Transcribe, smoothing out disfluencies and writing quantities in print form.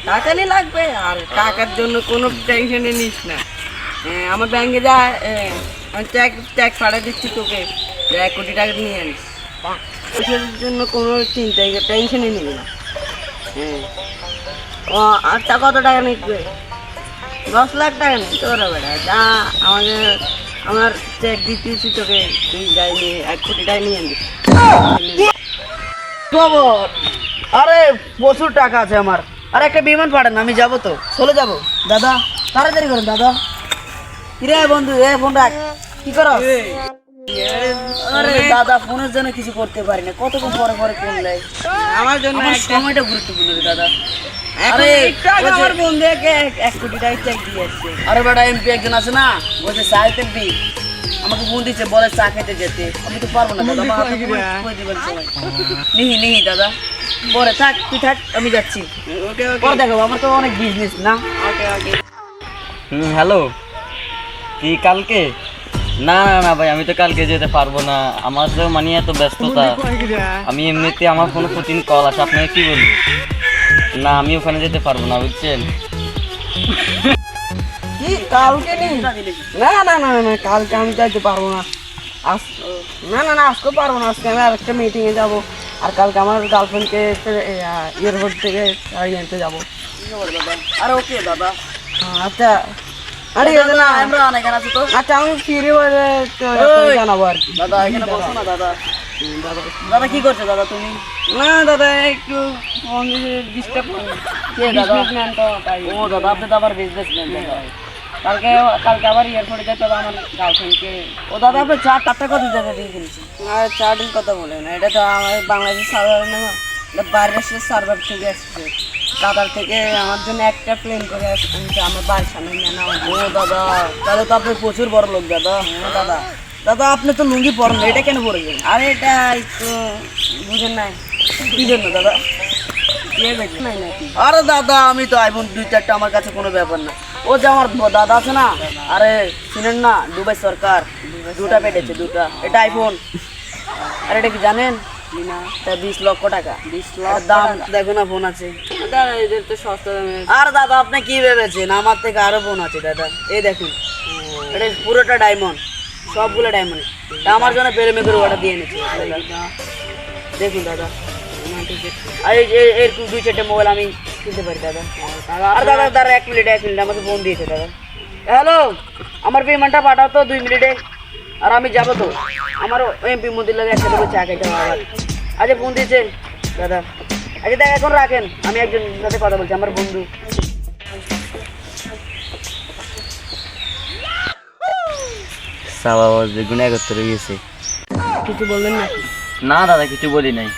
টাকাই লাগবে, আর টাকার জন্য কোনো টেনশনে নিস না। আমার ব্যাংকে যা, আমি চেক পাঠিয়ে দিচ্ছি তোকে, 1 কোটি টাকা নিয়ে আনিস। পয়সার জন্য কোনো চিন্তাই টেনশনই নিবি না। হ্যাঁ, ও আরটা কত টাকা নিচ্ছে? 10 লাখ টাকা নেই তোরা বেটা, যা আমাকে আমার চেক দিতেছি তোকে, তুই যাই নিয়ে 1 কোটি টাকা নিয়ে আনিস। খবর? আরে প্রচুর টাকা আছে আমার। আর একটা বিমান পাঠান, আমি যাবো তো, চলে যাবো। দাদা তাড়াতাড়ি করুন দাদা। কিরে বন্ধু, ফোন রাখ। কি করো? আরে দাদা, ফোনের জন্য কিছু করতে পারি না, কতক্ষণ পরে পরে ফোন দেয়। আমার জন্য আমার সময়টা গুরুত্বপূর্ণ রে দাদা। আরে আরে আমার বন্ধুকে 1 কোটি টাকা চেক দিয়ে আসছে। আরে বেটা, এমপি একজন আছে না, বলছে সাহেব এমপি, আমাকে ফোন দিচ্ছে, বলে চা খেতে যেতে। আমি তো পারবো না দাদা, আমার হাতে কই দিবেন সময়। নিহি দাদা, পরে থাক, তুই থাক, আমি যাচ্ছি। ওকে পরে দেখাবো, আমার তো অনেক বিজনেস না। ওকে ওকে। হ্যালো, কি কালকে? না না না ভাই, আমি তো কালকে যেতে পারবো না, আমার তো মানে এত ব্যস্ততা। আমি এমনিতে আমার ফোনে প্রতিদিন কল আসে, আপনাকে কি বলবো? না, আমি ওখানে যেতে পারবো না, বুঝছেন? কি কালকে নেই? না না না না, কালকে আমি যাইতে পারবো না। আজ না না না, আজকে পারবো না। আজকে আমি আরেকটা মিটিংয়ে যাবো, আর কালকে আমার গার্লফ্রেন্ডকে এয়ারপোর্ট থেকে ছাড়িয়ে আনতে যাবো। আরে ওকে দাদা। আচ্ছা, আরে দাদা, আমরা এখানে আছি তো। আচ্ছা, আমি ফিরে বলে জানাবো আর কি। দাদা এখানে বসো না দাদা। দাদা কি করছো দাদা তুমি? না দাদা, একটু ফোন ডিস্টার্ব কে দাদা? বিজনেসম্যান তো তাই। ও দাদা, আপনি তো আবার বিজনেসম্যান দাদা। কালকে কালকে আবার এয়ারপোর্টে যেতে হবে আমার গার্লফ্রেন্ডকে। ও দাদা, আপনি চারটা কত জায়গা দিয়ে কিনেছেন? আর চার্টিং কথা বলে না, এটা তো আমার বাংলাদেশের সার্ভার না, এটা বাইরের সার্ভার থেকে আসছে। কাতার থেকে আমার জন্য একটা প্লেন করে আসছে আমার বাড়ির সামনে নিয়ে নেওয়া। ও দাদা, তাহলে তো আপনি প্রচুর বড় লোক দাদা। হ্যাঁ দাদা। দাদা, আপনি তো লুঙ্গি পরেন না, এটা কেন পরেছেন? আর এটা একটু বুঝেন নাই কি জন্য দাদা? কে বেঁচে নাই নাকি? আরে দাদা, আমি তো আইফোন 2-4টা আমার কাছে কোনো ব্যাপার না। ও যে আমার দাদা আছে না, আরে শুনেন না, দুবাই সরকার দুটা পেটেছে, দুটা। এটা আইফোন। আর এটা কি জানেন? না, এটা 20 লক্ষ টাকা। 20 আর লক্ষ দাম টাকা? দেখো না, ফোন আছে। দাদা এদের তো সস্তা দামে। আর দাদা, আপনি কি ভেবেছেন আমার থেকে আরো ফোন আছে দাদা? এই দেখুন, এটা পুরোটা ডায়মন্ড, সবগুলো ডায়মন্ড। আমার জন্য প্রেমে করে ওটা দিয়ে এনেছে দাদা। দেখুন দাদা, আর এর 2-4টে মোবাইল আমি কিনতে পারি দাদা। আর দাদা দাদা, 1 মিনিট আমাকে ফোন দিয়েছে দাদা। হ্যালো, আমার পেমেন্টটা পাঠাও তো 2 মিনিটে, আর আমি যাবো তো। আমারও এমপি মন্দির লাগে একসাথে চা খাইতে হবে। আচ্ছা, ফোন দিয়েছে দাদা। আচ্ছা দেখ, এখন রাখেন, আমি একজনের সাথে কথা বলছি, আমার বন্ধু। সাবা বেগুনে 71 গেছে। কিছু বললেন নাকি? না দাদা, কিছু বলি নাই।